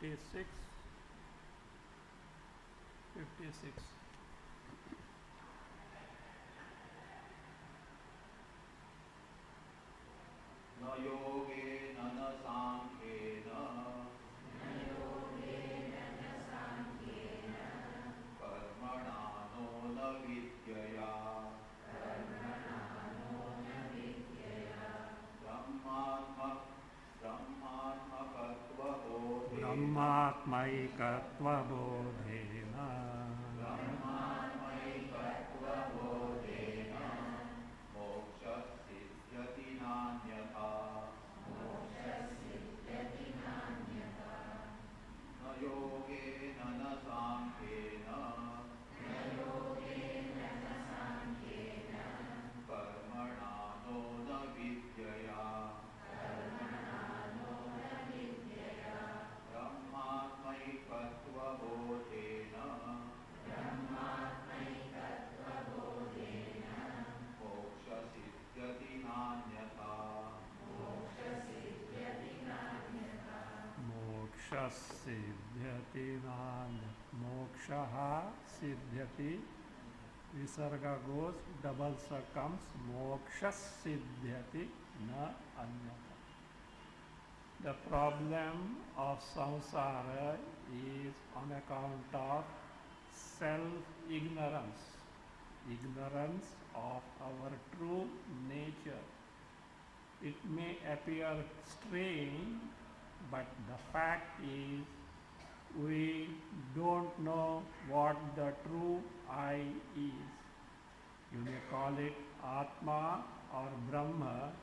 56. न योगेन न सांख्येन कर्मणा नो न विद्यया ब्रह्मात्मैकत्वबोधेन मोक्षसिद्ध्यति नान्यथा न योगेन न सांख्येन कर्मणा नो न विद्यया ब्रह्मात्मैकत्वबोधेन मोक्षसिद्ध्यति नान्यथा मोक्षसिद्ध्यति मोक्षः सिद्ध्यति visarga goes, double sa comes, moksha siddhyati na anyata. The problem of samsara is on account of self-ignorance, ignorance of our true nature. It may appear strange, but the fact is we don't know what the true I is. You may call it Atma or Brahma.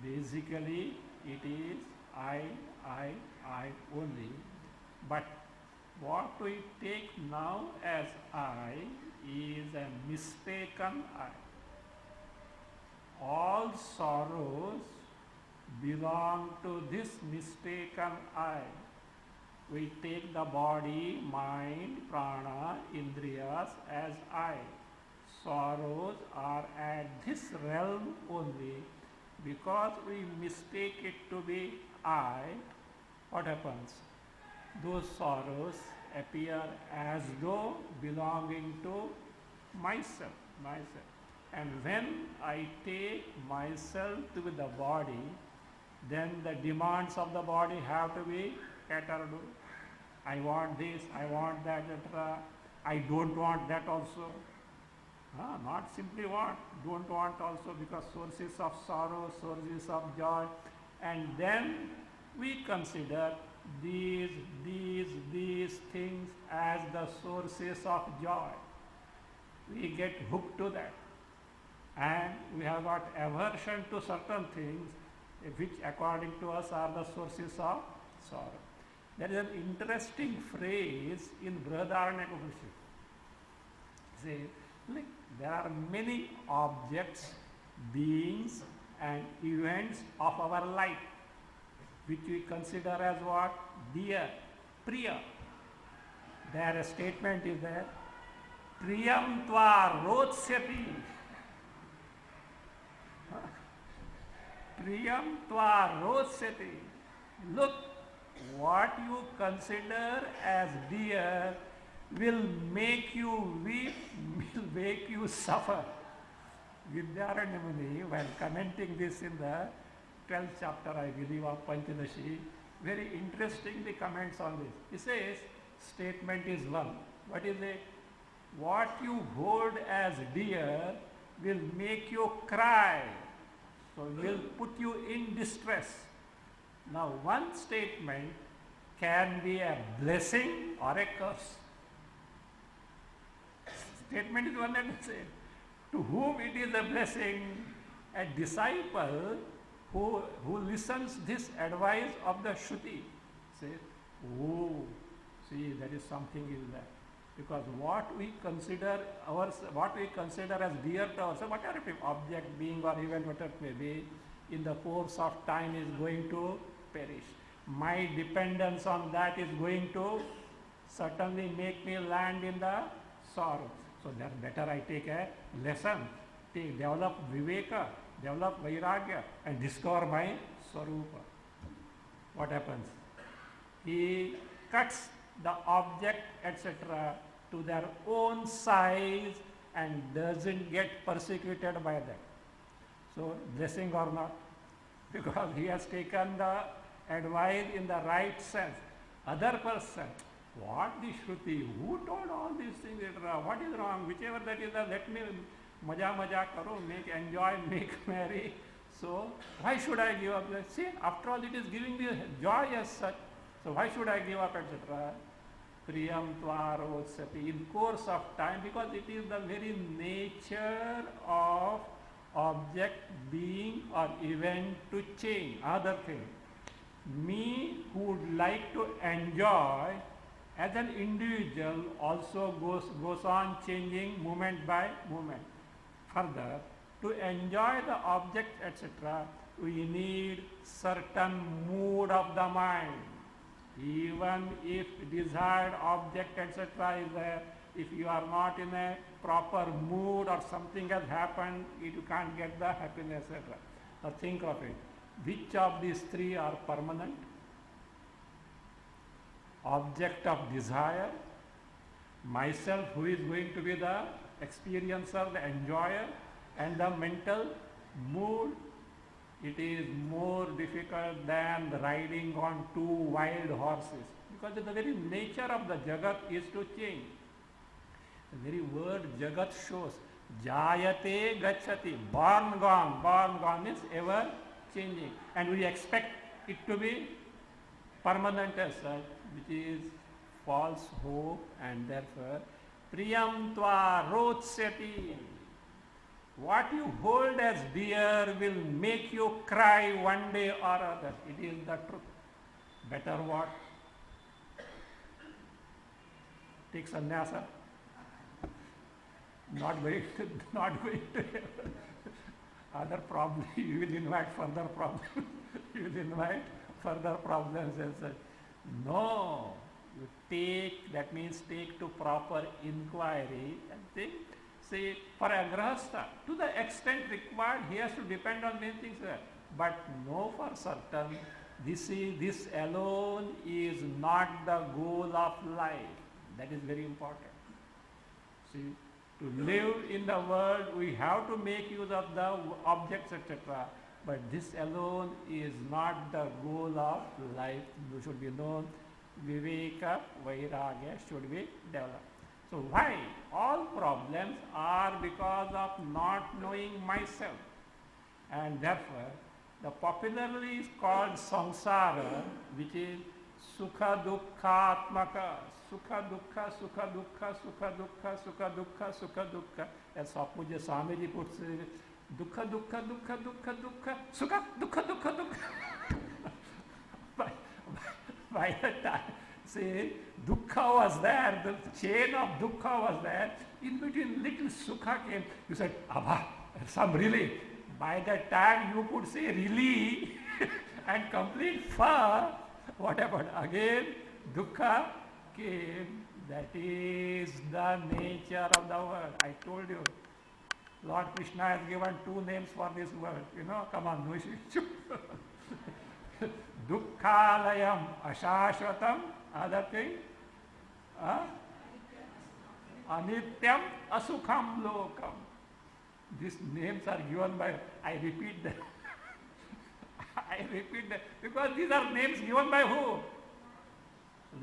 Basically, it is I only. But what we take now as I is a mistaken I. All sorrows belong to this mistaken I. We take the body, mind, prana, indriyas as I. Sorrows are at this realm only. Because we mistake it to be I, what happens? Those sorrows appear as though belonging to myself. And when I take myself to be the body, then the demands of the body have to be catered. I want this, I want that, etc. I don't want that also. Not simply want, don't want also, because sources of sorrow, sources of joy. And then we consider these things as the sources of joy. We get hooked to that. And we have got aversion to certain things which according to us are the sources of sorrow. There is an interesting phrase in Brihadaranyaka Upanishad. Say, like, there are many objects, beings and events of our life which we consider as what? Dear, priya. There a statement is there, priyam tva rotsyati. Priyam tva rotsyati. Look, what you consider as dear will make you weep, will make you suffer. Vidyaranya Muni, while commenting this in the 12th chapter, I believe, of Panchadashi, very interestingly comments on this. He says, statement is one. What is it? What you hold as dear will make you cry. So will put you in distress. Now one statement can be a blessing or a curse. Statement is one and the same. To whom it is a blessing, a disciple who listens this advice of the Shruti says, oh, see, there is something in that. Because what we consider as dear to ourselves, whatever it is, object, being or event, whatever it may be, in the course of time is going to perish. My dependence on that is going to certainly make me land in the sorrow. So that better I take a lesson, develop viveka, develop vairagya and discover my swarupa. What happens? He cuts the object, etc., to their own size and doesn't get persecuted by that. So, blessing or not, because he has taken the advice in the right sense. Other person, what the Shruti, who told all these things, etc., what is wrong, whichever that is, let me maja karo, make enjoy, make merry. So, why should I give up? See, after all, it is giving me joy as such. So, why should I give up, etc.? Priyam tvarotsati, in course of time, because it is the very nature of object, being or event to change. Other thing, me who would like to enjoy as an individual also goes on changing moment by moment. Further, to enjoy the object, etc., we need certain mood of the mind. Even if desired object, etc., is there, if you are not in a proper mood or something has happened, you can't get the happiness, etc. Now think of it. Which of these three are permanent? Object of desire, myself who is going to be the experiencer, the enjoyer, and the mental mood. It is more difficult than riding on two wild horses, because the very nature of the Jagat is to change. The very word Jagat shows Jayate Gachati, born gone means ever changing, and we expect it to be permanent as such, which is false hope, and therefore Priyam tva rotsyati. What you hold as dear will make you cry one day or other. It is the truth. Better what? Take sannyasa. Not going to other problems. You will invite further problems. You will invite further problems and such. No. You take, that means take to proper inquiry and think. Say, for a grahastha, to the extent required, he has to depend on many things. But know for certain, this alone is not the goal of life. That is very important. See, to live in the world, we have to make use of the objects, etc. But this alone is not the goal of life. You should be known. Viveka, Vairagya should be developed. So why? All problems are because of not knowing myself. And therefore, the popularly is called samsara, which is sukha dukkha atmaka. Sukha dukkha, sukha dukkha, sukha dukkha, sukha dukkha, sukha dukkha. As Swami puts it, dukkha, dukkha, dukkha, dukkha, dukkha, sukha, dukkha, dukkha, dukkha. By the time, say, dukkha was there, the chain of dukkha was there, in between little sukha came, you said, abha, some relief. By the time you could say relief and complete fa, what happened? Again, dukkha came. That is the nature of the world. I told you, Lord Krishna has given two names for this world. You know, come on, no issue. Dukkhalayam ashashvatam, other thing, anityam asukham lokam. These names are given by, I repeat that, because these are names given by who?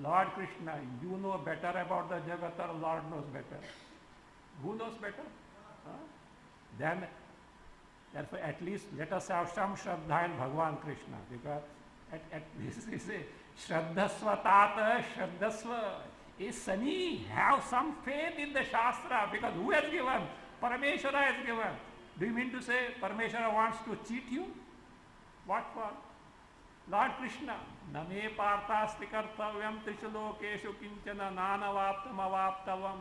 Lord Krishna. You know better about the Jagat, or Lord knows better? Who knows better? Then, therefore, at least let us have some Shraddha in Bhagavan Krishna, because at least we say, Shraddhasva tata Shraddhasva. Sani, have some faith in the Shastra, because who has given? Parameshwara has given. Do you mean to say Parameshwara wants to cheat you? What for? Lord Krishna, Name partasti kartavyam trishu lokeshu kinchana nanavaptam avaptavam.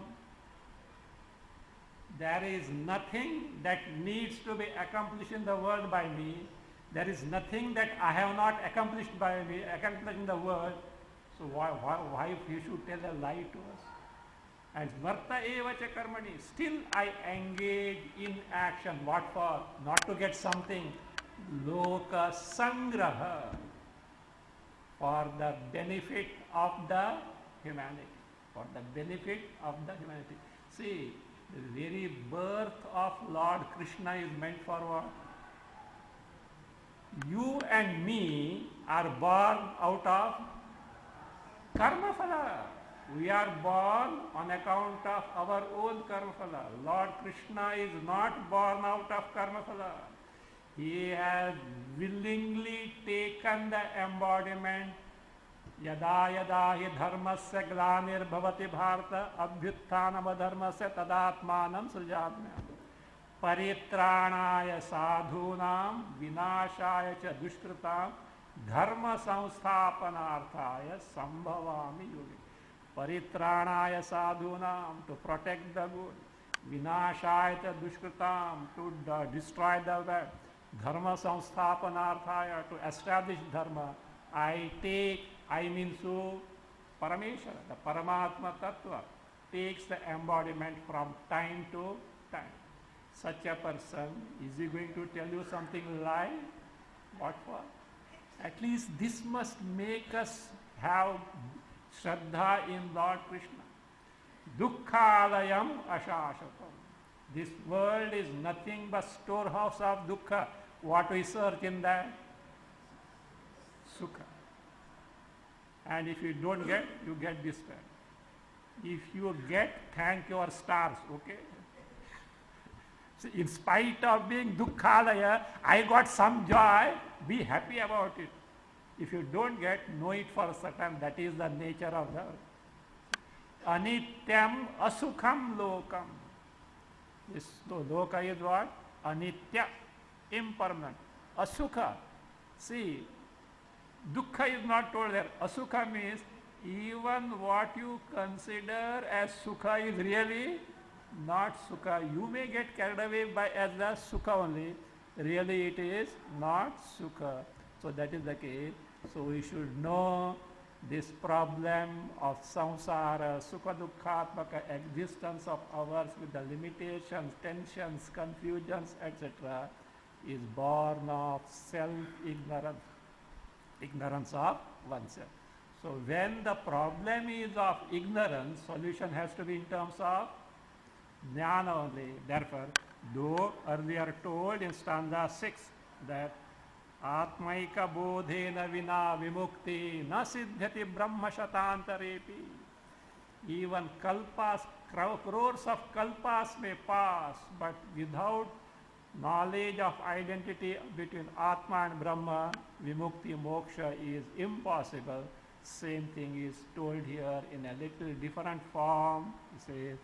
There is nothing that needs to be accomplished in the world by me. There is nothing that I have not accomplished in the world. So why he should tell a lie to us? And varta eva cha karmani, still I engage in action. What for? Not to get something. Loka sangraha. for the benefit of the humanity. For the benefit of the humanity. See, the very birth of Lord Krishna is meant for what? You and me are born out of karma phala. We are born on account of our own karma phala. Lord Krishna is not born out of karma phala. He has willingly taken the embodiment. Yada yada hi dharmasya glanir bhavati bharata abhyuttanam adharmasya tadatmanam srijatmya. Paritranaya sadhunam vinashaya cha dushkritam dharma samsthapanarthaya sambhavami yogi. Paritranaya sadhunam, to protect the good. Vinashaya cha dushkritam, to destroy the bad. Dharma samsthapanarthaya, to establish dharma. I mean so Parameshwara, the Paramatma Tattva, takes the embodiment from time to time. Such a person, is he going to tell you something lie? What for? At least this must make us have Shraddha in Lord Krishna. Dukkhalayam ashashatam. This world is nothing but storehouse of dukkha. What we search in that? Sukha. And if you don't get, you get despair. If you get, thank your stars, okay? So in spite of being dukkhalaya, I got some joy, be happy about it. If you don't get, know it for certain, that is the nature of the earth. Anityam asukham lokam. This loka is what? Anitya, impermanent. Asukha. See, dukkha is not told there. Asukha means even what you consider as sukha is really not sukha. You may get carried away by as the sukha only. Really it is not sukha. So that is the case. So we should know this problem of samsara, sukha dukkhatmaka existence of ours with the limitations, tensions, confusions, etc. is born of self-ignorance, ignorance of oneself. So when the problem is of ignorance, solution has to be in terms of jnana only. Therefore, though earlier told in stanza 6 that Atmaika bodhena vina vimukti na siddhati brahma shatantarepi. Even kalpas, crores of kalpas may pass, but without knowledge of identity between Atma and Brahma, vimukti moksha is impossible. Same thing is told here in a little different form. It says,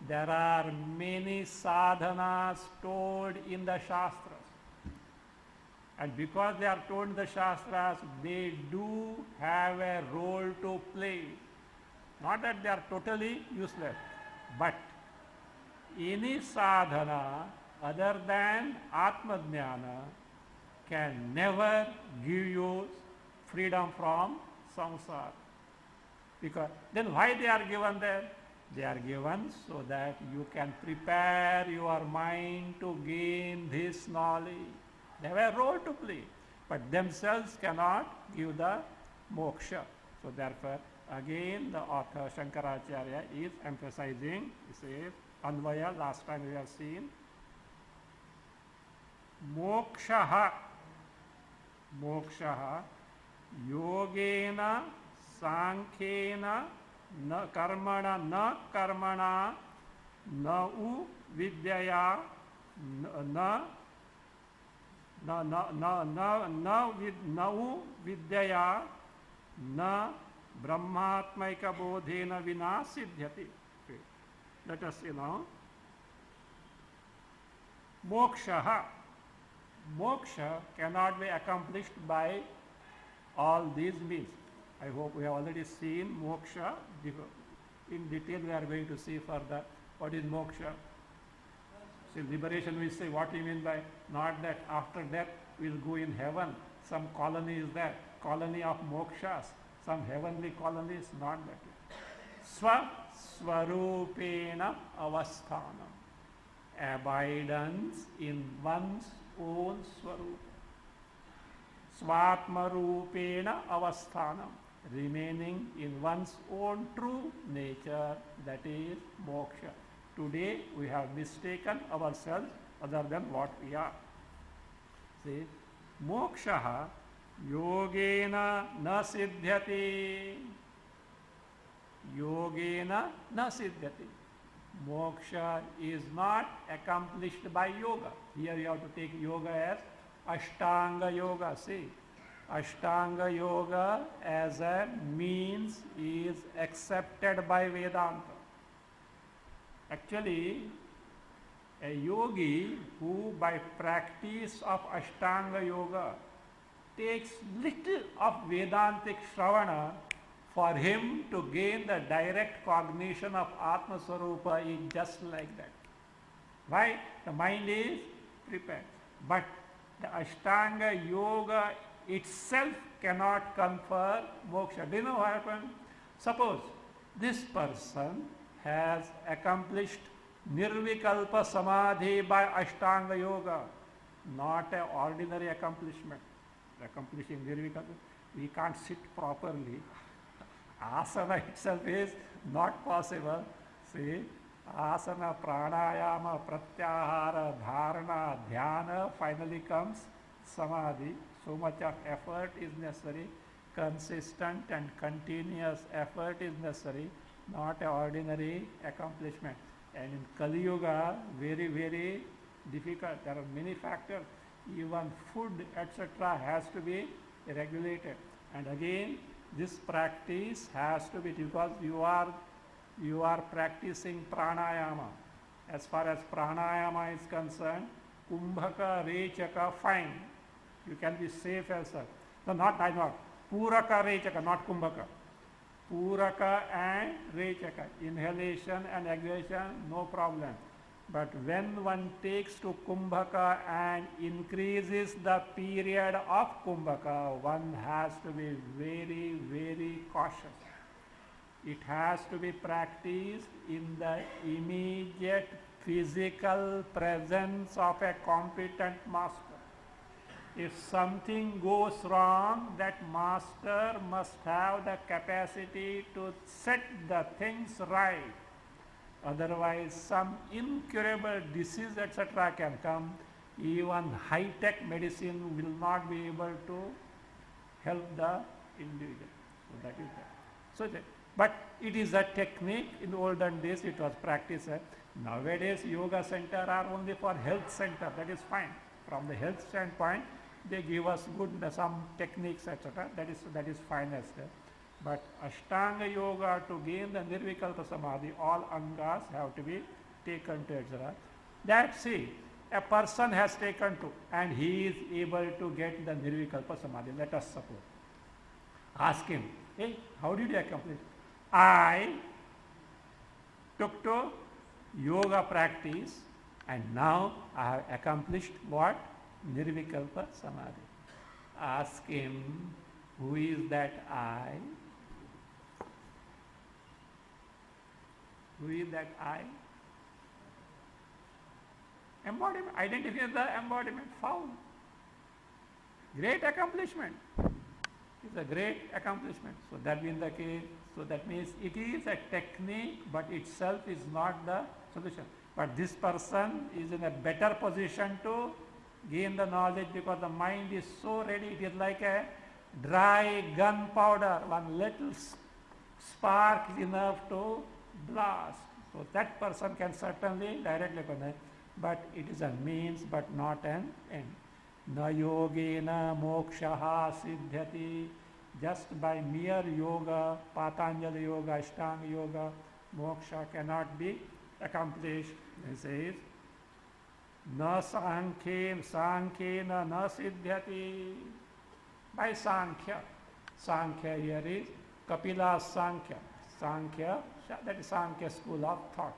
there are many sadhanas told in the Shastras. And because they are told in the Shastras, they do have a role to play. Not that they are totally useless, but any sadhana other than Atma Jnana can never give you freedom from samsara. Because then why they are given there? They are given so that you can prepare your mind to gain this knowledge. They have a role to play, but themselves cannot give the moksha. So therefore, again the author Shankaracharya is emphasizing, he says, Anvaya, last time we have seen, mokshaha yogena sankhena na karmana na u vidyaya na u vidyaya na brahmatmaika bodhena vina siddhyati. Let us see now. Moksha cannot be accomplished by all these means. I hope we have already seen moksha. In detail we are going to see further what is moksha. See, liberation we say what we mean by, not that after death we will go in heaven, some colony is there, colony of mokshas, some heavenly colony is not that. Swarupena avasthanam, abidance in one's own swarupa. Swatma Rupena Avasthanam, remaining in one's own true nature, that is moksha. Today we have mistaken ourselves other than what we are. See, moksha yogena na siddhyati. Yogena na siddhyati. Moksha is not accomplished by yoga. Here you have to take yoga as Ashtanga Yoga. See, Ashtanga Yoga as a means is accepted by Vedanta. Actually, a yogi who by practice of Ashtanga Yoga takes little of Vedantic Shravana, for him to gain the direct cognition of Atma Swarupa is just like that. Why? The mind is prepared. But the Ashtanga Yoga itself cannot confer moksha. Do you know what happened? Suppose this person has accomplished Nirvikalpa Samadhi by Ashtanga Yoga, not an ordinary accomplishment. Accomplishing Nirvikalpa, we can't sit properly. Asana itself is not possible. See, asana, pranayama, pratyahara, dharana, dhyana, finally comes samadhi. So much of effort is necessary, consistent and continuous effort is necessary, not an ordinary accomplishment. And in Kali Yuga, very, very difficult. There are many factors. Even food, etc., has to be regulated. And again, this practice has to be, because you are practicing pranayama. As far as pranayama is concerned, kumbhaka, rechaka, fine. You can be safe as such. No, not. Puraka, rechaka, not kumbhaka. Puraka and rechaka. Inhalation and exhalation, no problem. But when one takes to kumbhaka and increases the period of kumbhaka, one has to be very, very cautious. It has to be practiced in the immediate physical presence of a competent master. If something goes wrong, that master must have the capacity to set the things right. Otherwise, some incurable disease, etc., can come. Even high-tech medicine will not be able to help the individual. So that is that. So but it is a technique. In the olden days, it was practiced. Nowadays, yoga center are only for health center. That is fine. From the health standpoint, they give us good some techniques, etc. That is fine as well. But Ashtanga Yoga, to gain the Nirvikalpa Samadhi, all angas have to be taken to, etc. That, see, a person has taken to, and he is able to get the Nirvikalpa Samadhi. Let us suppose. Ask him, hey, how did you accomplish? I took to yoga practice, and now I have accomplished what? Nirvikalpa Samadhi. Ask him, who is that I? Who is that I? Embodiment. Identify the embodiment. Found. Great accomplishment. It's a great accomplishment. So that being the case, so that means it is a technique, but itself is not the solution. But this person is in a better position to gain the knowledge, because the mind is so ready. It is like a dry gunpowder. One little spark is enough to blast. So that person can certainly directly connect, but it is a means but not an end. Na yogena mokshaha siddhyati. Just by mere yoga, Patanjali yoga, Ashtanga yoga, moksha cannot be accomplished. He says, na sankhena na siddhyati. By Sankhya. Sankhya here is Kapila Sankhya. Sankhya, that is Sankhya school of thought.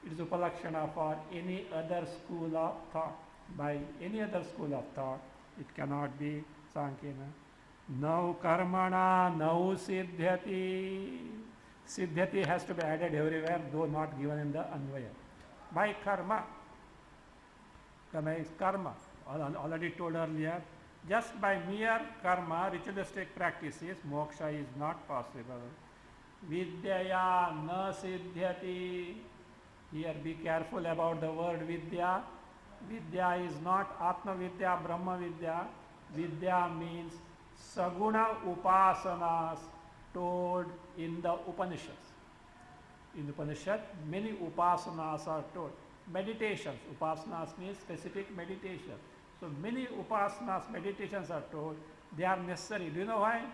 It is Upalakshana for any other school of thought. By any other school of thought, it cannot be Sankhena. Nau karmana nau siddhyati. Siddhyati has to be added everywhere, though not given in the Anvaya. By karma. Karma is karma. Already told earlier, Just by mere karma, ritualistic practices, moksha is not possible. Vidyaya na siddhyati. Here be careful about the word vidya. Vidya is not Atma Vidya, Brahma Vidya. Vidya means Saguna Upasanas told in the Upanishads. In the Upanishad, many Upasanas are told. Meditations, Upasanas means specific meditation. So many Upasanas, meditations are told. They are necessary. Do you know why?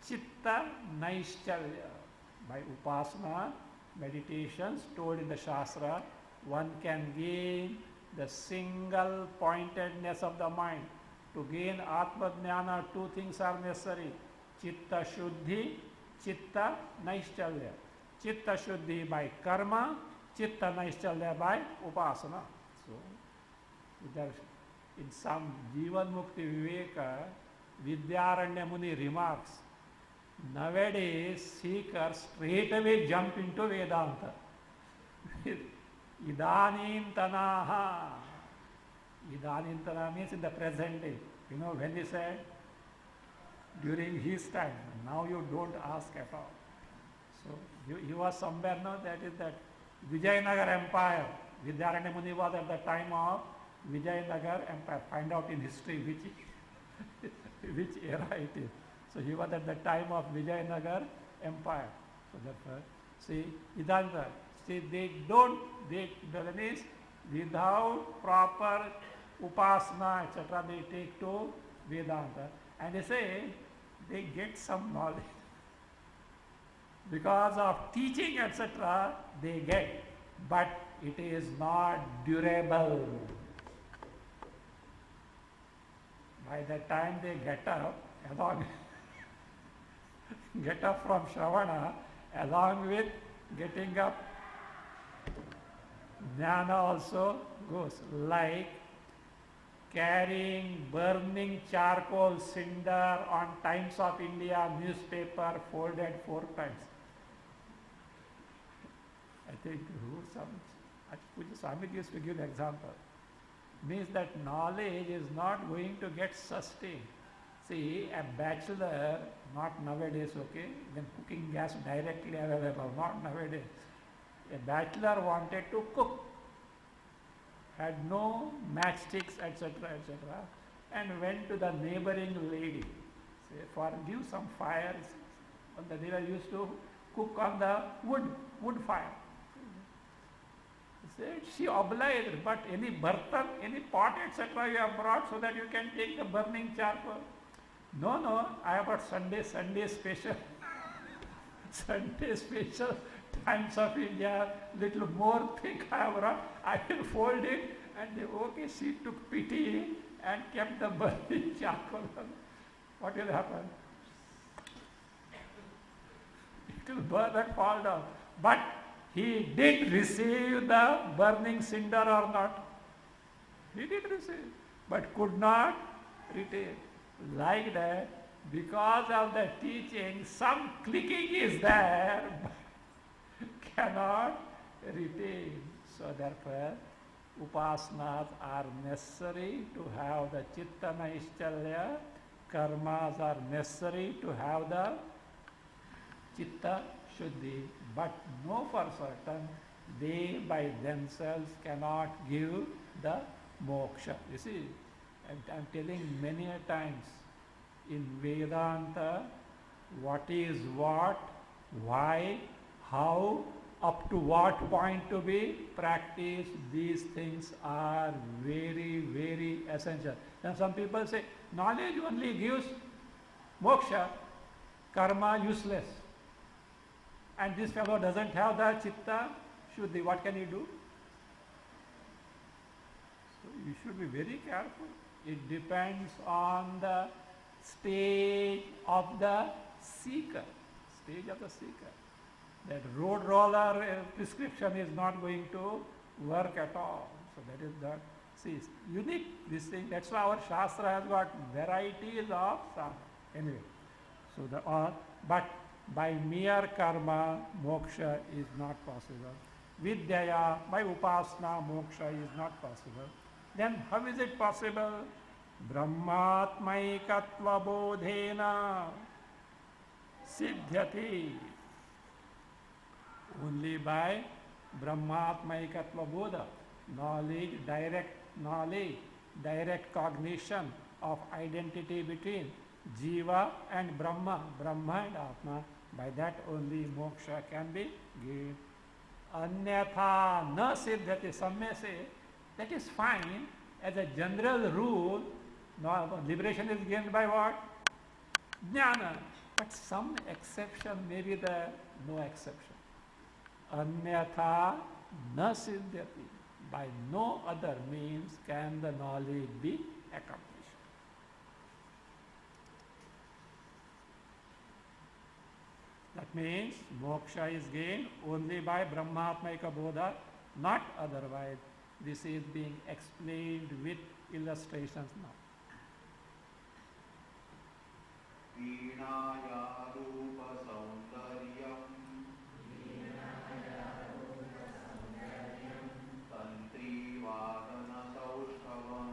Chitta Naishchalya. By Upasana, meditations told in the Shastra, one can gain the single pointedness of the mind. To gain Atma Jnana, two things are necessary. Chitta Shuddhi, Chitta Naishchalya. Chitta Shuddhi by karma, Chitta Naishchalya by upasana. So, in some Jivan Mukti Viveka, Vidyaranya Muni remarks, nowadays seekers straight away jump into Vedanta. Idanintanaha. Idanintana means in the present day. You know, when he said, during his time, now you don't ask at all. So, he was somewhere, no, that is that Vijayanagar Empire. Vidyaranya Muni was at the time of Vijayanagar Empire. Find out in history which era it is. So, he was at the time of Vijayanagar Empire. So, therefore, see, Idanta, see, they that means without proper upasana, etc., they take to Vedanta. And they say, they get some knowledge. Because of teaching, etc., they get. But it is not durable. By the time they get up from Shravana, along with getting up, Jnana also goes, like carrying burning charcoal cinder on Times of India newspaper folded 4 times. I think Swami used to give an example. Means that knowledge is not going to get sustained. See, a bachelor, not nowadays, okay, then cooking gas directly available, not nowadays. A bachelor wanted to cook, had no matchsticks, etc., etc., and went to the neighboring lady, say, for give some fire. The neighbor used to cook on the wood fire. Said she obliged, but any bartan, any pot, etc., you have brought so that you can take the burning charcoal. No, I have got Sunday special, Sunday special, Times of India, little more thick I have brought. I will fold it, and they, okay, she took pity and kept the burning charcoal. What will happen? It will burn and fall down. But he did receive the burning cinder or not? He did receive, but could not retain. Like that, because of the teaching, some clicking is there, but cannot retain. So therefore, upasanas are necessary to have the chitta naishchalya, karmas are necessary to have the chitta shuddhi, but no for certain, they by themselves cannot give the moksha. You see, I'm telling many a times, in Vedanta, what is what, why, how, up to what point to be practiced, these things are very, very essential. And some people say, knowledge only gives moksha, karma useless. And this fellow doesn't have the chitta shuddhi, what can he do? So you should be very careful. It depends on the stage of the seeker. That road roller prescription is not going to work at all. So that is that. See, unique this thing. That's why our Shastra has got varieties of sadhana. Anyway, so but by mere karma, moksha is not possible. Vidyaya, by upasana, moksha is not possible. Then how is it possible? Brahmatmaikatva bodhena siddhyati. Only by Brahmatmaikatva bodha, knowledge, direct cognition of identity between Jiva and Brahma, Brahma and Atma. By that only moksha can be gained. Anyatha na siddhyati. Some may say that is fine. As a general rule, liberation is gained by what? Jnana. But some exception may be there, no exception. Anyatha na siddhyati. By no other means can the knowledge be accomplished. That means moksha is gained only by Brahmatmaika bodha, not otherwise. This is being explained with illustrations now. Veenaya rupa saundaryam tantri vadana saushtavam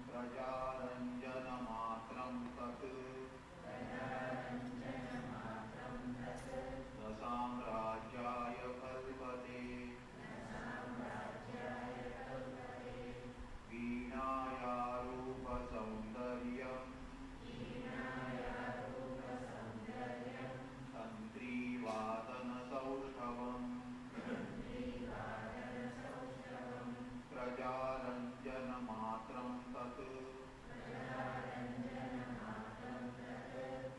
prajaranjana matram tat na samrajyaya kalpate Veenaya rupa saundaryam tantri vadana saushtavam prajaranjana matram tat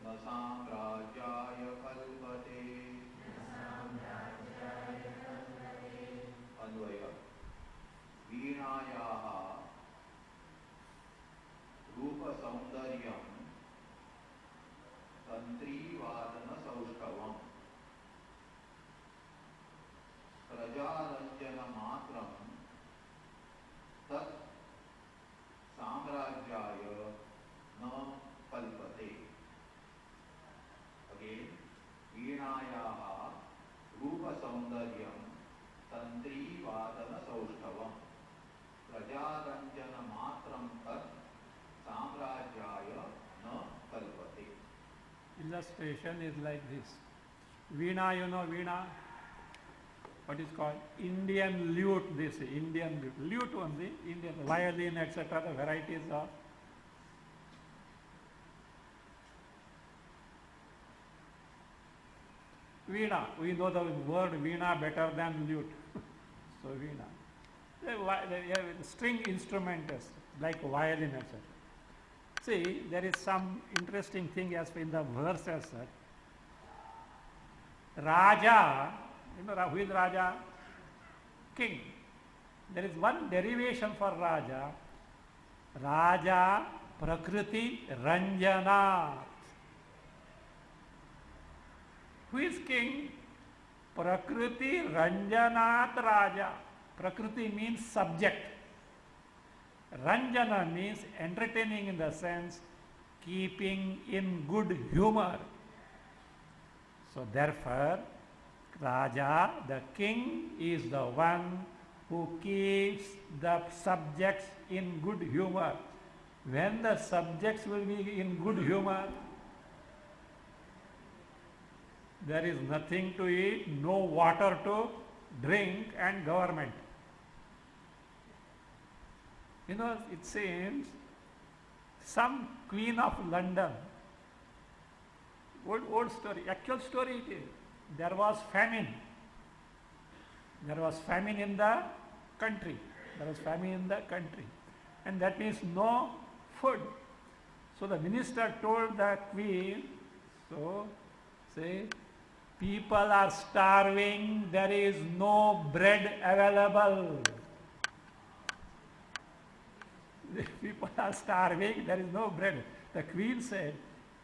na samrajyaya kalpate. Anvaya Veenayaha Rupa Saundaryam Tantri Vadana Saushtavam Prajaranjana Matram Tat Samrajyaya Na Kalpate. Again, Veenayaha Rupa Saundaryam Tantri Vadana Saushtavam Prajaranjana Matram Tat Samrajyaya Na Kalpate. Illustration is like this. Veena, you know Veena? What is called? Indian lute, they say. Indian lute. Lute only, Indian violin, etc. The varieties of. Veena. We know the word Veena better than lute. So Veena. The string instrument is like violin, etc. See, there is some interesting thing as in the verse as such. Raja, you know who is Raja? King. There is one derivation for Raja. Raja Prakriti Ranjanat. Who is king? Prakriti Ranjanat Raja. Prakriti means subject. Ranjana means entertaining in the sense keeping in good humor. So therefore, Raja, the king, is the one who keeps the subjects in good humor. When the subjects will be in good humor, there is nothing to eat, no water to drink, and government. You know, it seems some queen of London, old story, actual story it is. There was famine. There was famine in the country. And that means no food. So the minister told the queen, so say, people are starving, there is no bread available. People are starving, there is no bread. The queen said,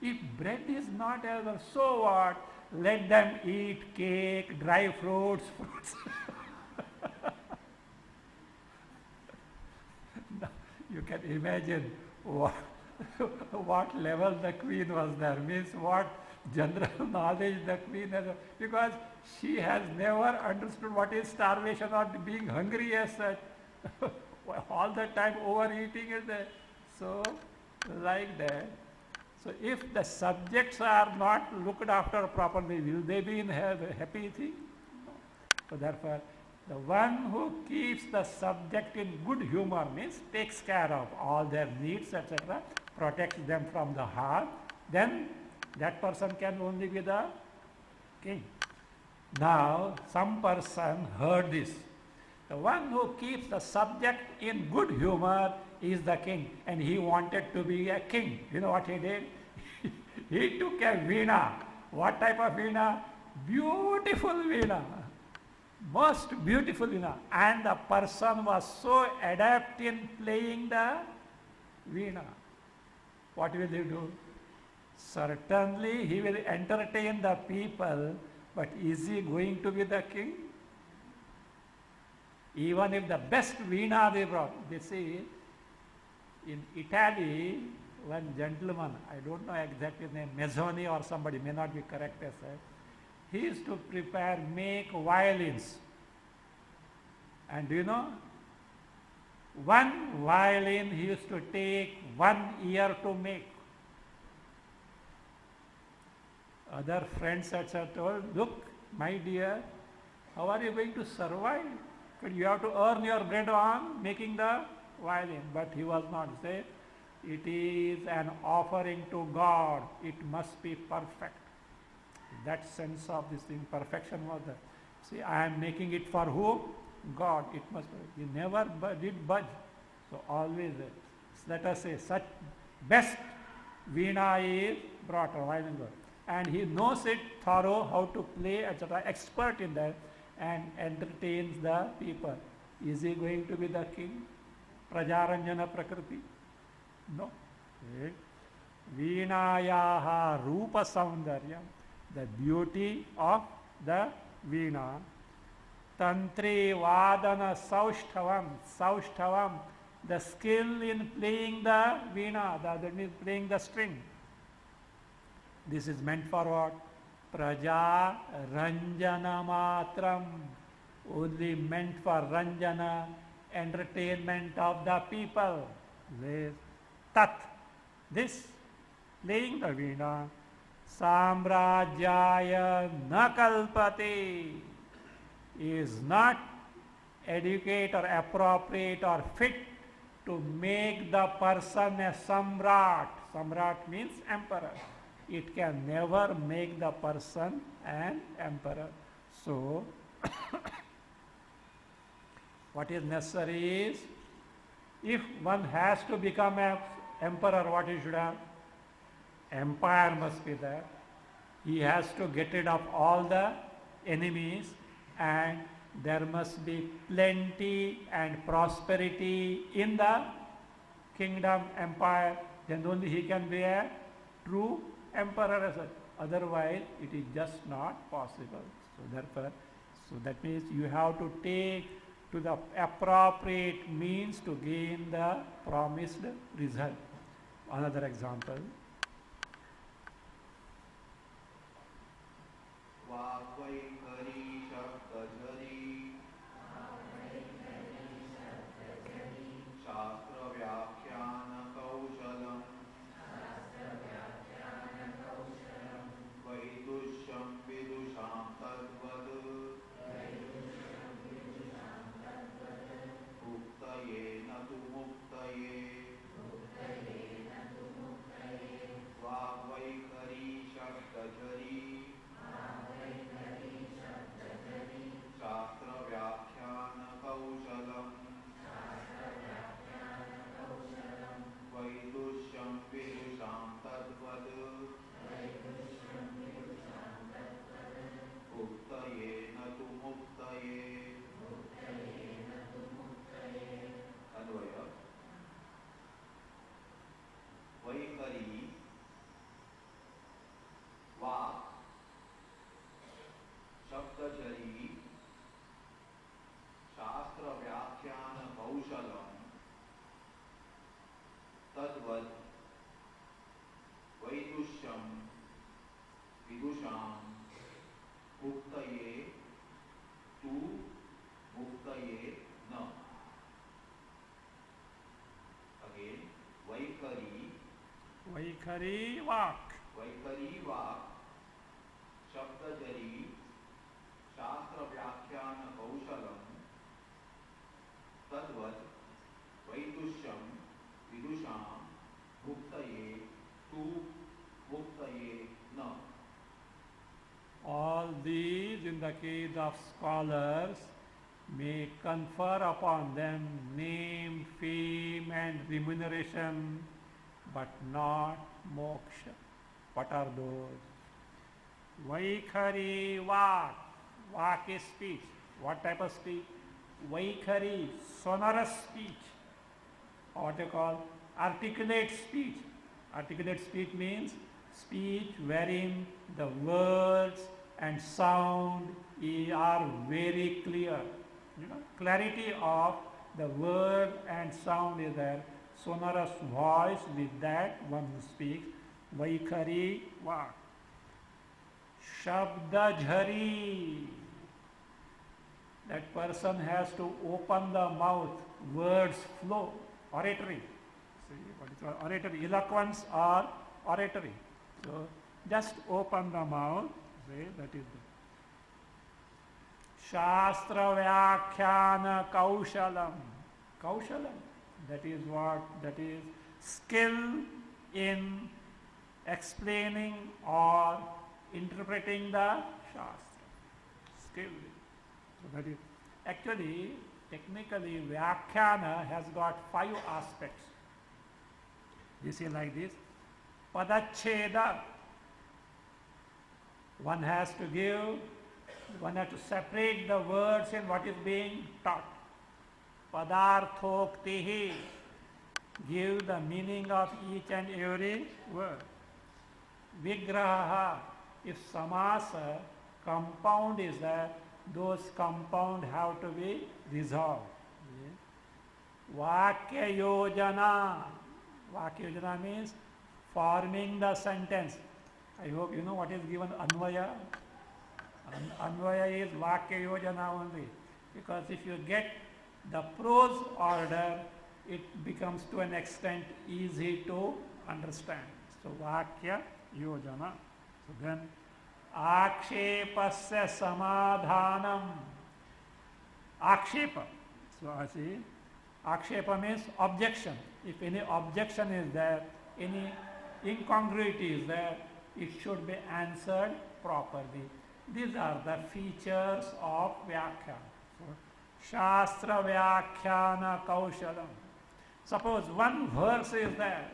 if bread is not available, so what? Let them eat cake, dry fruits. Now, you can imagine what level the queen was there, means what general knowledge the queen has, because she has never understood what is starvation or being hungry as such. all the time overeating is there. So, like that. So, if the subjects are not looked after properly, will they be in a happy thing? No. So, therefore, the one who keeps the subject in good humor means takes care of all their needs, etc., protects them from the harm, then that person can only be the king. Now, some person heard this. The one who keeps the subject in good humor is the king, and he wanted to be a king. You know what he did? He took a veena. What type of veena? Beautiful veena. Most beautiful veena. And the person was so adept in playing the veena. What will he do? Certainly he will entertain the people, but is he going to be the king? Even if the best veena they brought. They say, in Italy, one gentleman, I don't know exactly his name, Mazzoni or somebody, may not be correct as said, he used to make violins. And do you know, one violin he used to take 1 year to make. Other friends had told, look, my dear, how are you going to survive? You have to earn your bread on making the violin. But he was not. Say, it is an offering to God. It must be perfect. That sense of this thing, perfection was there. See, I am making it for who? God. It must be. He never did budge. So always, let us say, such best veena is brought, or violin brought. And he knows it thorough, how to play, etc., expert in that, and entertains the people. Is he going to be the king? Prajaranjana Prakriti? No. Veenayaha Rupa Saundarya, the beauty of the veena. Tantri Vadana Saushthavam, Saushthavam, the skill in playing the veena, that means playing the string. This is meant for what? Praja Ranjana Matram, only meant for Ranjana, entertainment of the people. Tat, this, playing the veena, Samrajaya Nakalpati, is not adequate or appropriate or fit to make the person a Samrat. Samrat means emperor. It can never make the person an emperor. So, what is necessary is, if one has to become an emperor, what he should have? Empire must be there. He has to get rid of all the enemies, and there must be plenty and prosperity in the kingdom, empire. Then only he can be a true emperor as such. Otherwise, it is just not possible. So therefore, that means you have to take to the appropriate means to gain the promised result. Another example. Vaikhari Vak. Shabdajari Shastra Vyakhyana Kaushalam Tadvat Vaidusham Vidusham Muktaye Tu Muktaye Na. All these, in the case of scholars, may confer upon them name, fame and remuneration, but not moksha. What are those? Vaikhari Vak. Vak is speech. What type of speech? Vaikhari, sonorous speech. Or what you call articulate speech. Articulate speech means speech wherein the words and sound are very clear. Clarity of the word and sound is there. Sonorous voice, with that one speaks. Vaikhari Vak. Shabdajhari. That person has to open the mouth, words flow, oratory. See what is called oratory, eloquence or oratory. So just open the mouth, say that is the Shastra Vyakhyana Kaushalam. Kaushalam, that is what? That is skill in explaining or interpreting the Shastra. Skill. So that is actually, technically, Vyakhyana has got 5 aspects. You see like this. Padacheda. One has to separate the words in what is being taught. Padarthoktihi. Give the meaning of each and every word. Vigraha. If samasa, compound is there, those compound have to be resolved. Vakya yojana. Vakya yojana means forming the sentence. I hope you know what is given Anvaya. Anvaya is Vakya yojana only. Because if you get the prose order, it becomes to an extent easy to understand. So Vakya yojana. So then Akshepasya samadhanam. Akshepa. So I see. Akshepa means objection. If any objection is there, any incongruity is there, it should be answered properly. These are the features of Vyakhyana. So, Shastra Vyakhyana Kaushalam. Suppose one verse is there,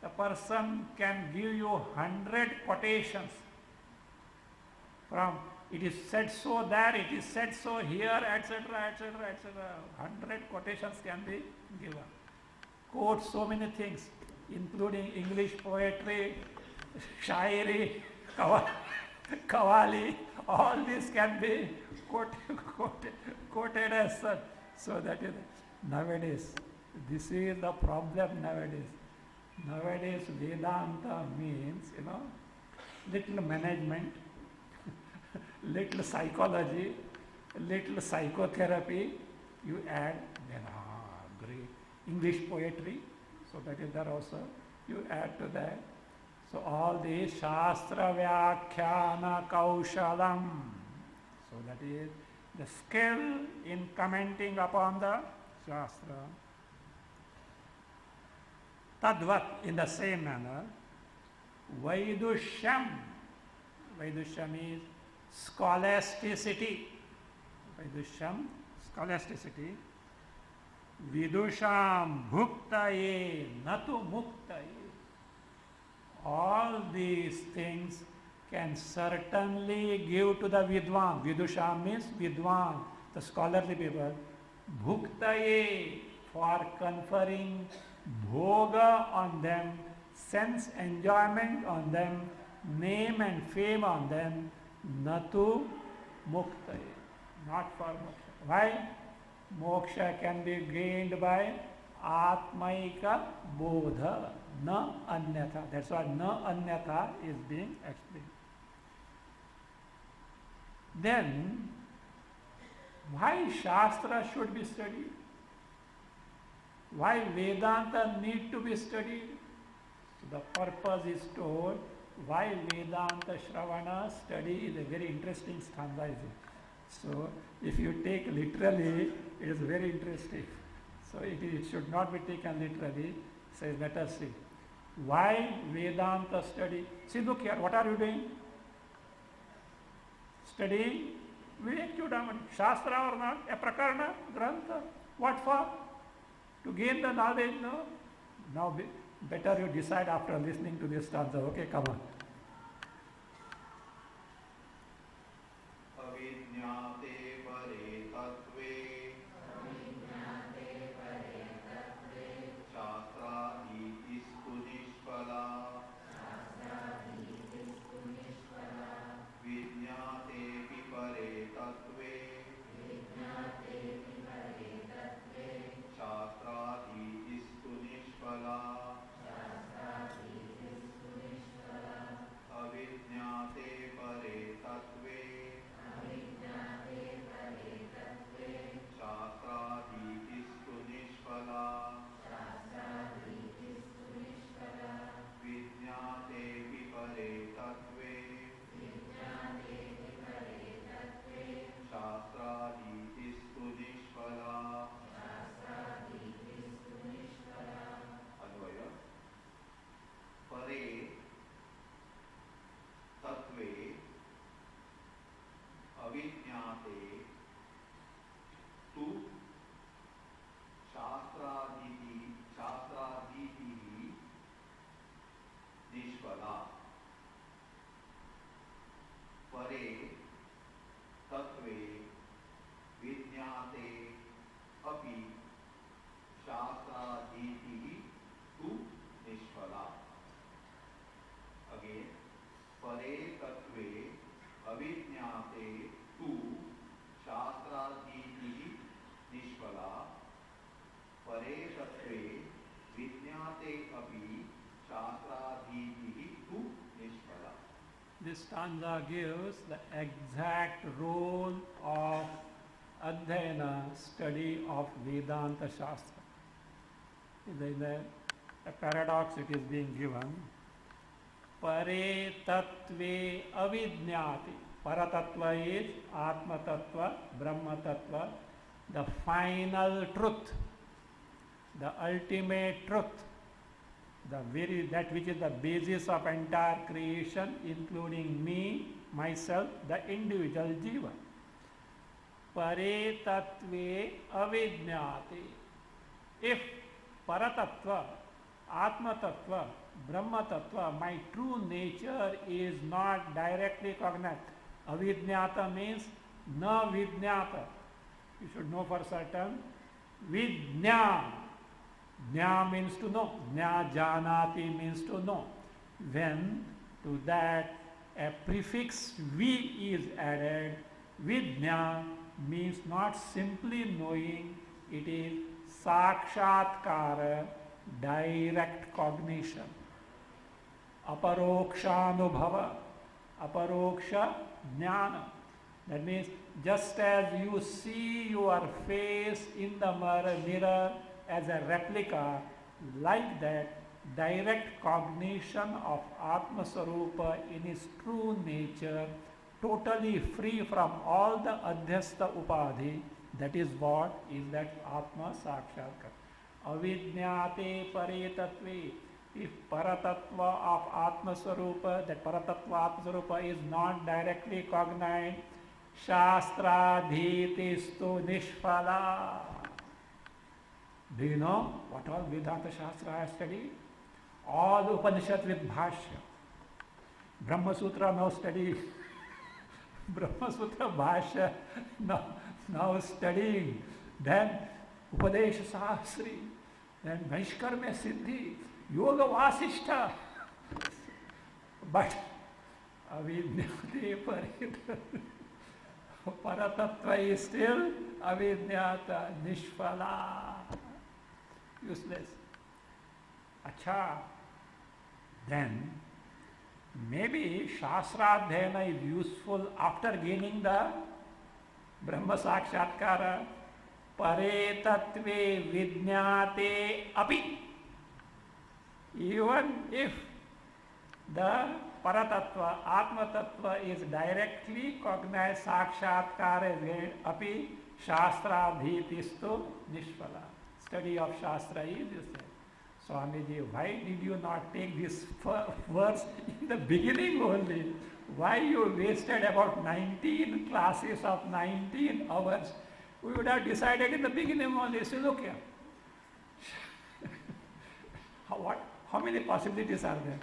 the person can give you 100 quotations from it is said so there, it is said so here, etc., etc., etc. 100 quotations can be given. Quote so many things, including English poetry, shairi, kawali, all this can be quoted as such. So that is nowadays, this is the problem nowadays. Nowadays Vedanta means, little management, little psychology, little psychotherapy, you add, then great. English poetry, so that is there also, you add to that. So all these Shastra Vyakhyana Kaushalam. So that is the skill in commenting upon the Shastra. Tadvat, in the same manner, Vaidushyam. Vaidushyam is scholasticity. Vaidushyam, scholasticity. Vidusham bhuktaye natu muktaye. All these things can certainly give to the Vidwan. Vidusham means Vidwan, the scholarly people. Bhuktaye, for conferring bhoga on them, sense enjoyment on them, name and fame on them, natu muktaye, not for moksha. Why? Moksha can be gained by atmaika bodha, na anyatha. That's why na anyatha is being explained. Then, why Shastra should be studied? Why Vedanta need to be studied? The purpose is told why Vedanta Shravana study is a very interesting stanza. So if you take literally, it is very interesting. So it should not be taken literally. Says, let us see. Why Vedanta study? See, look here, what are you doing? Studying Vivekachudamani. Shastra or not? A prakarna, grantha. What for? To gain the knowledge, no? Now better you decide after listening to this stanza. Okay, come on. Avidyate pare tattve shastra itistu nishpala vidyate pare tattve shastra itistu nishpala avidyate pare tattve shastra itistu nishpala vidyate pare tattve shastra itistu nishpala advaya pare tattve avidyate tu shastraditi nishpala pare tattve vidyate api shastraditi tu nishpala. Again, pare tattve avidyate tu shastraditi nishpala pare tattve vidyate api shastraditi tu nishpala. This stanza gives the exact role of Adhyayana, study of Vedanta Shastra. In a paradox it is being given. Pare tattve avidnyati. Paratattva is Atma Tattva, Brahma Tattva, the final truth, the ultimate truth, that which is the basis of entire creation, including me, myself, the individual jiva. Pare tattve avidnyati. If Paratattva, Atma Tattva, Brahma Tattva, my true nature is not directly cognate. Avidnyata means na vidnyata. You should know for certain. Vidnya. Jna means to know. Jna janati means to know. When to that a prefix vi is added, vidnya means not simply knowing, it is sakshatkara, direct cognition. Aparokshanubhava, aparoksha jnana. That means just as you see your face in the mirror as a replica, like that, direct cognition of Atma Sarupa in its true nature, totally free from all the adhyastha upadhi, that is what is that Atma Sakshatkar. Avidnyate pare tattve. If paratattva of Atma Sarupa, that paratattva Atma Sarupa is not directly cognate, shastradhitistu nishphala. Do you know what all Vedanta Shastra has studied? All Upanishad with Bhashya. Brahma Sutra now studied. Brahma Sutra Bhashya now studying. Then Upadesha Sahasri. Then Vaishkarmya Siddhi. Yoga Vasishtha. But Avidyate Paratattva is still Avidyata Nishphala. Useless. Acha. Then maybe Shastradhyayana is useful after gaining the Brahma Sakshatkara. pare tatve vijnate api. Even if the Paratattva, Atma Tattva is directly cognized, Sakshatkara api Shastradhitistu Nishpala. Study of Shastra is, you say, Swamiji, why did you not take this verse in the beginning only? Why you wasted about 19 classes of 19 hours? We would have decided in the beginning only. So look here. How many possibilities are there?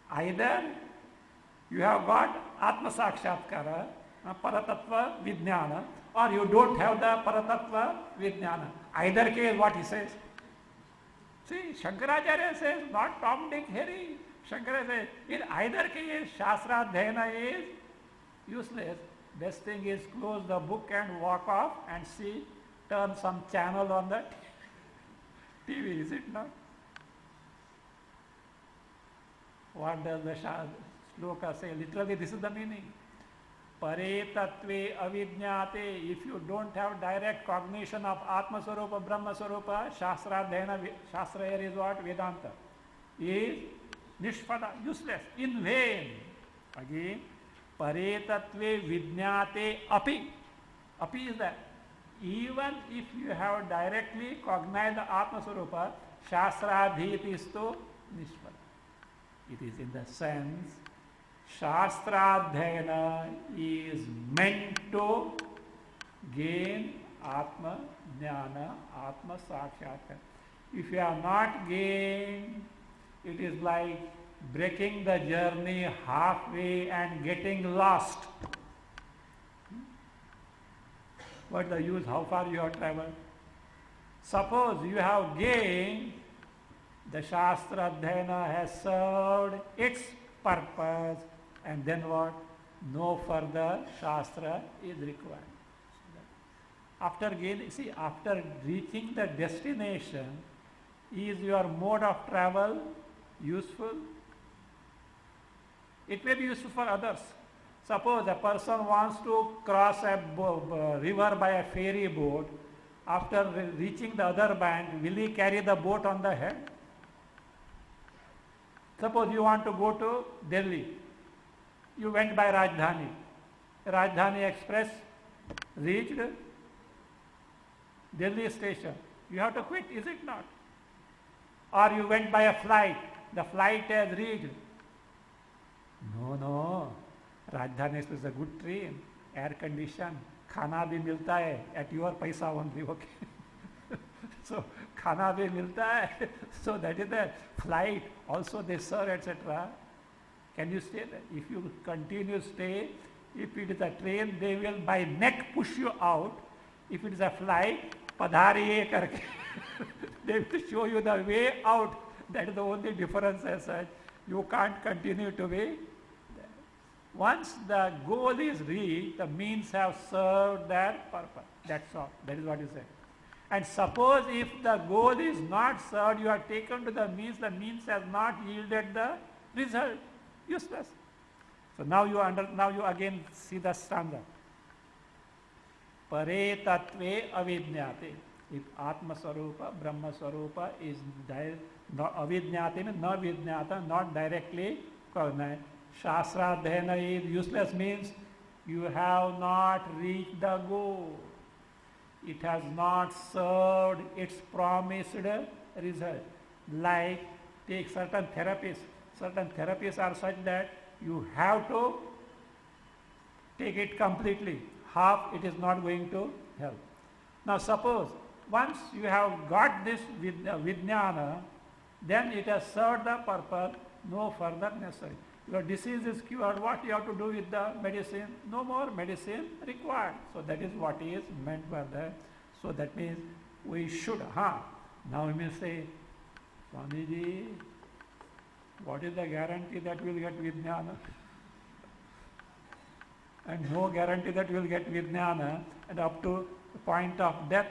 Either you have got Atma Sakshatkara, Paratattva Vijnana, or you don't have the Paratattva Vijnana. Either case, what he says? See, Shankaracharya says, not Tom, Dick, Harry. Shankaracharya says, in either case, Shastra Dhyana is useless. Best thing is close the book and walk off and see, turn some channel on the TV, is it not? What does the shloka say? Literally, this is the meaning. Pare tatve avidnyate. If you don't have direct cognition of Atma Swarupa, Brahma Swarupa, Shastra here is what? Vedanta. Is nishpada, useless, in vain. Again, pare tatve vidnyate api. Api is that. Even if you have directly cognized the Atma Swarupa, Shastradhitistu nishpada. It is in the sense, Shastradhyana is meant to gain Atma Jnana, Atma Sakshatkara. If you have not gained, it is like breaking the journey halfway and getting lost. What's the use? How far you have traveled? Suppose you have gained, the Shastra Dhyana has served its purpose, and then what? No further Shastra is required. After reaching the destination, is your mode of travel useful? It may be useful for others. Suppose a person wants to cross a river by a ferry boat. After reaching the other bank, will he carry the boat on the head? Suppose you want to go to Delhi. You went by Rajdhani. Rajdhani Express reached Delhi station. You have to quit, is it not? Or you went by a flight. The flight has reached. No. Rajdhani Express is a good train, air conditioned. Khana bhi milta hai at your paisa only, okay? So, khana bhi milta hai. So, that is the flight. Also they serve, etc. Can you stay there? If you continue stay, if it is a train, they will by neck push you out. If it is a flight, padhariye karke. They will show you the way out. That is the only difference as such. You can't continue to be there. Once the goal is reached, the means have served their purpose. That's all. That is what you say. And suppose if the goal is not served, you are taken to the means has not yielded the result. Useless. So now you again see the stanza. Pare tatve avidnyate. If Atma Swarupa, Brahma Swarupa is avidnyate means na vidnyata, not directly cognized. Shastra Dhyana is useless means you have not reached the goal. It has not served its promised result. Like take certain therapies. Certain therapies are such that you have to take it completely. Half it is not going to help. Now suppose once you have got this Vijnana, then it has served the purpose, no further necessary. Your disease is cured, what you have to do with the medicine? No more medicine required. So that is what is meant by that. So that means we should, now we may say, Swamiji, what is the guarantee that we will get Vijnana? And no guarantee that we will get Vijnana, and up to the point of death.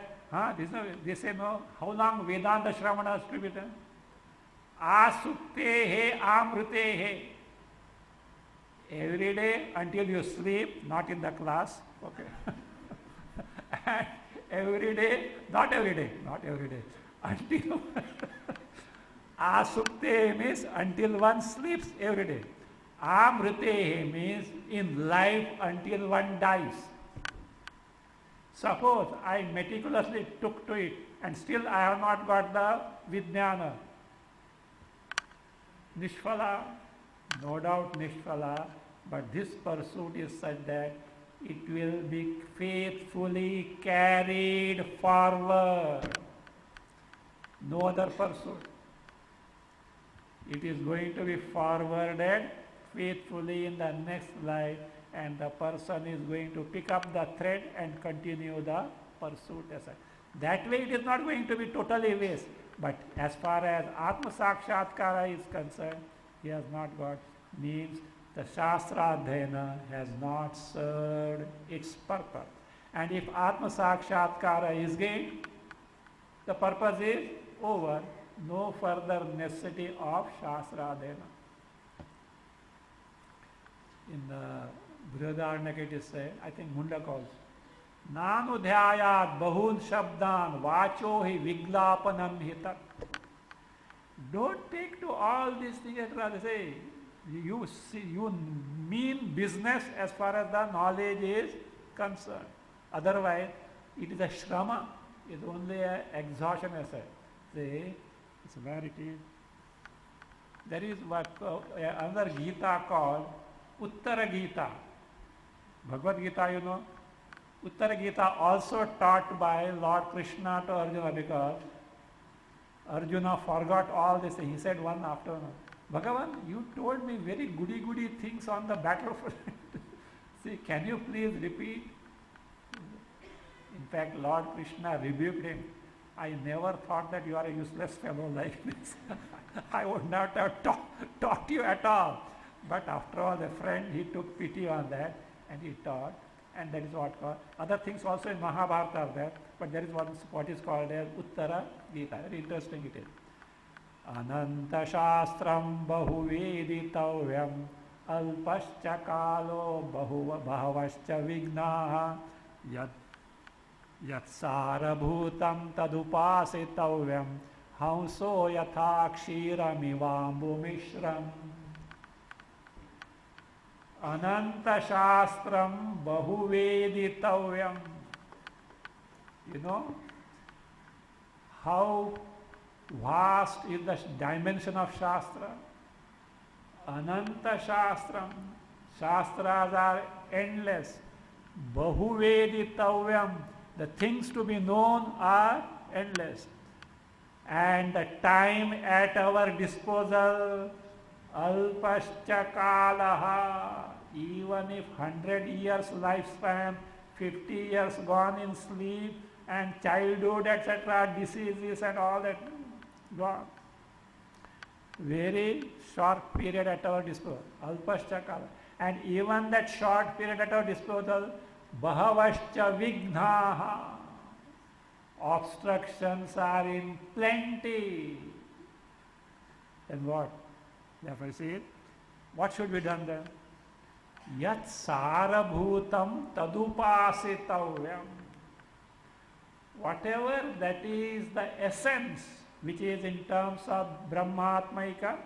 They say no, how long Vedanta Shravana is to be done? Asukte amrute. Every day until you sleep, not in the class, okay. And every day, not every day, until asukte means until one sleeps every day. Amrite means in life until one dies. Suppose I meticulously took to it and still I have not got the Vijnana. Nishphala, no doubt Nishphala, but this pursuit is such that it will be faithfully carried forward. No other pursuit. It is going to be forwarded faithfully in the next life, and the person is going to pick up the thread and continue the pursuit. That way it is not going to be totally waste. But as far as Atma Sakshatkara is concerned, he has not got, means the Shastra Adhyana has not served its purpose. And if Atma Sakshatkara is gained, the purpose is over. No further necessity of Shastra Adhyana. In the Brihadaranyaka it is said, I think Munda calls, Nanudhyayat bahun shabdan vacho hi viglapanam hitat. Don't take to all these things as rather say, you mean business as far as the knowledge is concerned. Otherwise, it is a shrama, it is only an exhaustion as I say. It's where it is. There is what another Gita called Uttara Gita. Bhagavad Gita, you know. Uttara Gita also taught by Lord Krishna to Arjuna, because Arjuna forgot all this. He said one after another, Bhagavan, you told me very goody things on the battlefield. See, can you please repeat? In fact, Lord Krishna rebuked him. I never thought that you are a useless fellow like this. I would not have taught you at all. But after all, the friend, he took pity on that and he taught. And that is what called. Other things also in Mahabharata are there. But there is what is called as Uttara Gita. Very interesting it is. Ananta Shastram Bahu Veditavyam Alpascha Kalo Bahavascha Vignaha Yat Sarabhutam Tadupasitavyam Hamso Yathakshiramivam Mishram. Ananta Shastram Bahu Veditavyam. You know how vast is the dimension of Shastra? Ananta Shastram. Shastras are endless. Bahu Veditavyam. The things to be known are endless. And the time at our disposal, alpascha kalaha, even if 100 years lifespan, 50 years gone in sleep, and childhood, etc., diseases and all that gone. Very short period at our disposal, alpascha kala. And even that short period at our disposal, bahavascha vignaha, obstructions are in plenty. Then what? Therefore, see it. What should be done then? Yat sarabhutam tadupasitavyam. Whatever that is the essence, which is in terms of Brahmatmaika,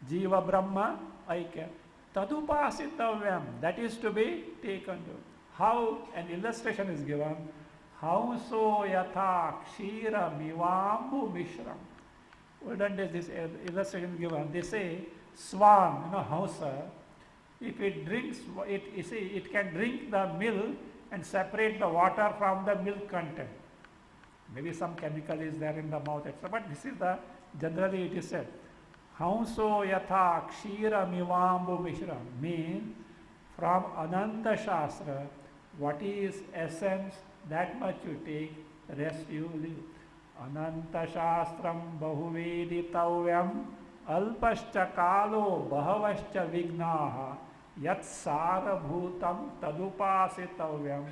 Jiva Brahma Aika, tadupasitavyam, that is to be taken to. How? An illustration is given. Hamso yatha kshira mivambu mishram. Olden days this illustration is given. They say swan, Hamsa, if it drinks, it can drink the milk and separate the water from the milk content. Maybe some chemical is there in the mouth, etc. But this is the, generally it is said. Hamso yatha kshira mivambu mishram means from Ananta Shastra, what is essence, that much you take, the rest you leave. Ananta Shastram Bahuveditavyam Alpascha Kalo Bahavascha Vignaha Yat Sarabhutam Tadupasitavyam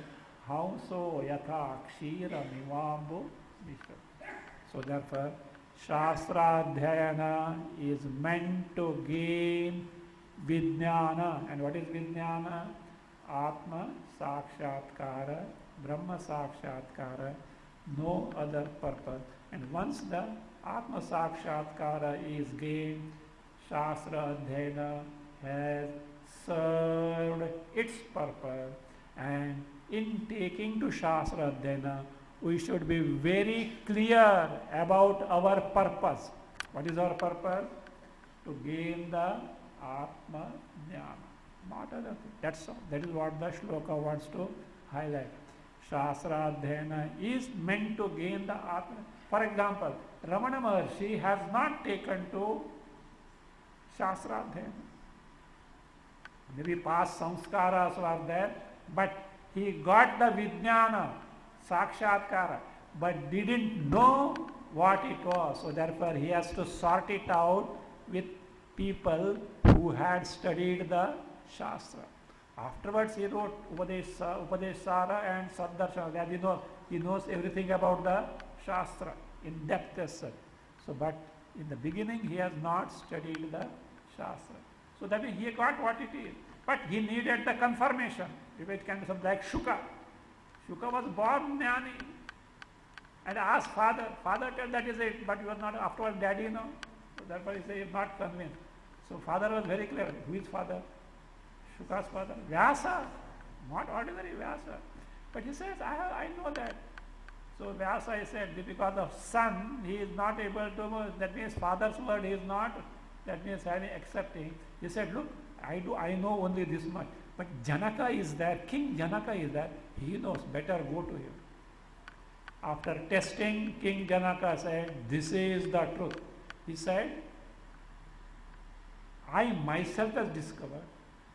Hamso Yatha Kshira Mivambu Mishra. So therefore, Shastra Adhyayana is meant to gain Vijnana. And what is Vijnana? Atma Sakshatkara, Brahma Sakshatkara, no other purpose. And once the Atma Sakshatkara is gained, Shastra Adhyayana has served its purpose. And in taking to Shastra Adhyayana, we should be very clear about our purpose. What is our purpose? To gain the Atma Jnana, not other thing. That's all. That is what the shloka wants to highlight. Shastra Adhyayana is meant to gain the Atma. For example, Ramana Maharshi has not taken to Shastra Adhyayana. Maybe past samskaras were there, but he got the Vijnana, Sakshatkara, but didn't know what it was. So therefore he has to sort it out with people who had studied the Shastra. Afterwards he wrote Upadeshara and Saddarshana. That he knows everything about the Shastra in depth as such. So but in the beginning he has not studied the Shastra. So that means he got what it is. But he needed the confirmation. If it can be something like Shuka. Shuka was born Jnani and asked father. Father said that is it, but he was not, afterwards daddy, So therefore he said he is not convinced. So father was very clear. Who is father? Shuka's father. Vyasa. Not ordinary Vyasa. But he says, I know that. So Vyasa said, because of son, he is not able to, that means father's word he is not, that means accepting. He said, look, I know only this much. But Janaka is there, King Janaka is there, he knows, better go to him. After testing, King Janaka said, this is the truth. He said, I myself have discovered,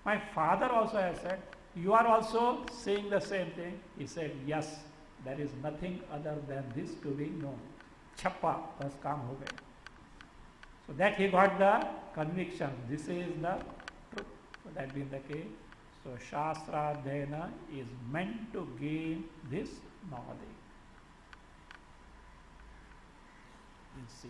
my father also has said, you are also saying the same thing. He said, yes, there is nothing other than this to be known. Chappa, bas kaam ho gaya. So that he got the conviction, this is the truth. So that being the case, so Shastra Adhyayana is meant to gain this knowledge. You see.